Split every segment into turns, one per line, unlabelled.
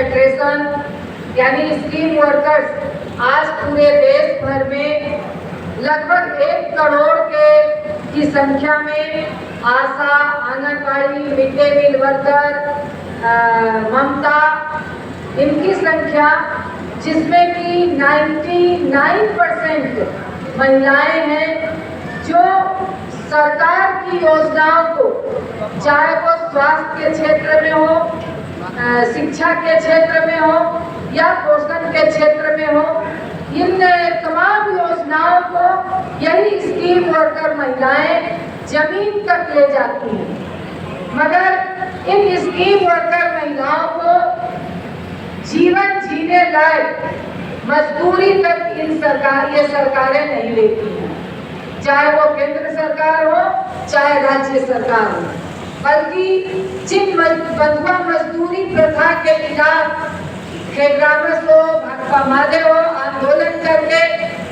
Federation यानी scheme workers आज पूरे देश भर में लगभग 1 करोड़ की संख्या में ASHA, anganwadi, mid day meal worker, Mamta, इनकी संख्या, जिसमें कि 99% महिलाएं हैं जो सरकार की योजनाओं को, चाहे वो स्वास्थ्य के क्षेत्र में हो, शिक्षा के क्षेत्र में हो या पोषण के क्षेत्र में हो, इन तमाम योजनाओं को यही स्कीम वर्कर महिलाएं जमीन तक ले जाती हैं। मगर इन स्कीम वर्कर महिलाओं को जीवन जीने लायक मजदूरी तक ये सरकारें नहीं लेती हैं, चाहे वो केंद्र सरकार हो चाहे राज्य सरकार हो। बल्कि जिन बंधुआ मजदूरी प्रथा के खिलाफ ग्रामस हो, भाकपा माले हो, आंदोलन करके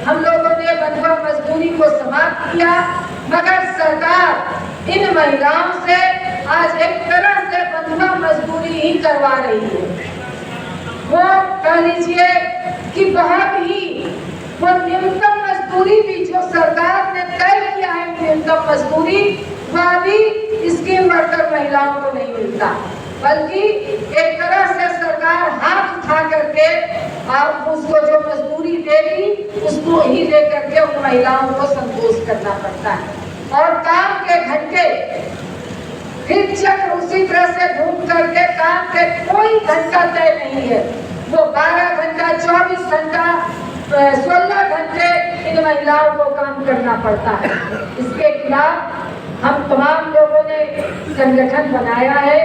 हम लोगों ने बंधुआ मजदूरी को समाप्त किया, मगर सरकार इन महिलाओं से आज एक तरह से बंधुआ मजदूरी ही करवा रही है। वो कह लीजिए कि बहुत ही वो न्यूनतम मजदूरी भी जो सरकार ने तय किया है, न्यूनतम मजदूरी, वह भी स्कीम वर्कर महिलाओं को नहीं मिलता, बल्कि एक तरह से सरकार हाथ उठा करके आप उसको जो मजदूरी देगी उसको ही लेकर के उन महिलाओं को संतोष करना पड़ता है। और काम के घंटे फिर चक्र उसी तरह से घूम करके काम के कोई घंटा तय नहीं है, वो 12 घंटा, 24 घंटा, 16 घंटे इन महिलाओं को काम करना पड़ता है। इसके खिलाफ हम तमाम लोगों ने संगठन बनाया है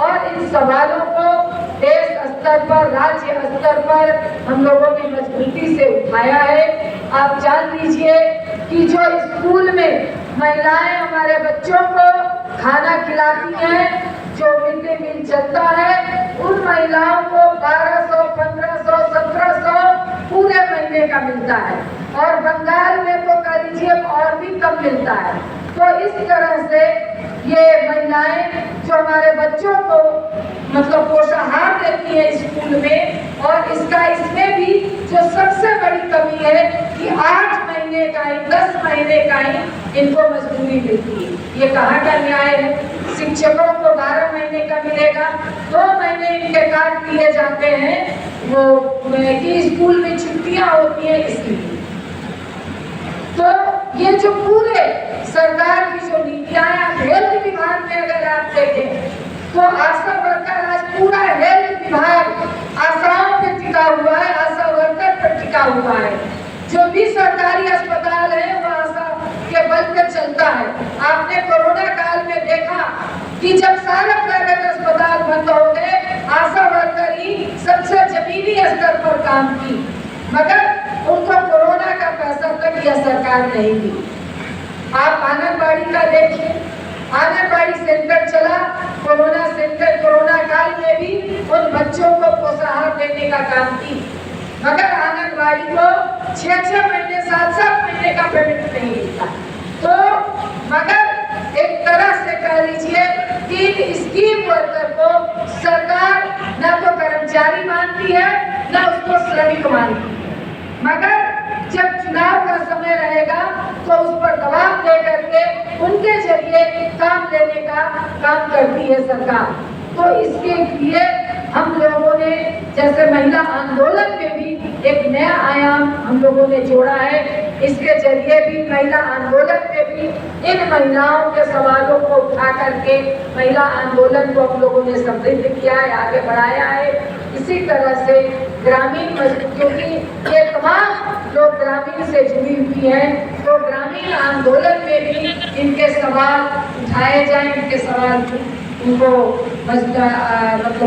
और इन सवालों को देश स्तर पर, राज्य स्तर पर हम लोगों ने मजबूती से उठाया है। आप जान लीजिए कि जो स्कूल में महिलाएं हमारे बच्चों को खाना खिलाती हैं, जो मिड डे मील चलता है, उन महिलाओं को 1200, 1500, 1700 पूरे महीने का मिलता है और बंगाल में तो कह लीजिए और भी कम मिलता है। तो इस तरह से ये महिलाएं जो हमारे बच्चों को मतलब पोषाहार देती है स्कूल में, और इसमें भी जो सबसे बड़ी कमी है कि 8 महीने का ही, 10 महीने का ही इनको मजदूरी मिलती है। ये कहाँ का न्याय है? शिक्षकों को 12 महीने का मिलेगा, 2 महीने इनके काट दिए जाते हैं वो कि स्कूल में छुट्टियां होती है इसलिए। तो ये जो पूरे सरकार की जो नीतियां हैं, हेल्थ विभाग में अगर आप देखें तो आशा वर्कर आज पूरा हेल्थ विभाग आशाओं पे टिका हुआ है, आशा वर्कर पर टिका हुआ है। जो भी सरकारी अस्पताल है वो आशा के बल पर चलता है। आपने कोरोना काल में देखा कि जब सारे प्राइवेट अस्पताल बंद हो गए, आशा वर्कर ही सबसे जमीनी स्तर पर काम की, मगर उनको कोरोना का पैसा तक यह सरकार नहीं दी। आप आंगनबाड़ी का देखिए, आंगनबाड़ी सेंटर चला, कोरोना सेंटर, कोरोना काल में भी उन बच्चों को पोषाहार देने का काम की, मगर आंगनबाड़ी को 6-6 महीने, 7-7 महीने का पेमेंट नहीं मिलता। तो मगर एक तरह से कह लीजिए कि स्कीम वर्कर को सरकार न तो कर्मचारी मानती है न उसको श्रमिक मानती है, मगर जब चुनाव का समय रहेगा तो उस पर दबाव दे करके उनके जरिए काम लेने का काम करती है सरकार। तो इसके लिए हम लोगों ने जैसे महिला आंदोलन में भी एक नया आयाम हम लोगों ने जोड़ा है। इसके जरिए भी महिला आंदोलन में भी इन महिलाओं के सवालों को उठा करके महिला आंदोलन को हम लोगों ने समृद्ध किया है, आगे बढ़ाया है। इसी तरह से ग्रामीण, क्योंकि ये तमाम लोग ग्रामीण से जुड़ी हुई हैं, तो ग्रामीण आंदोलन में भी इनके सवाल उठाए जाएं, इनके सवाल उनको मतलब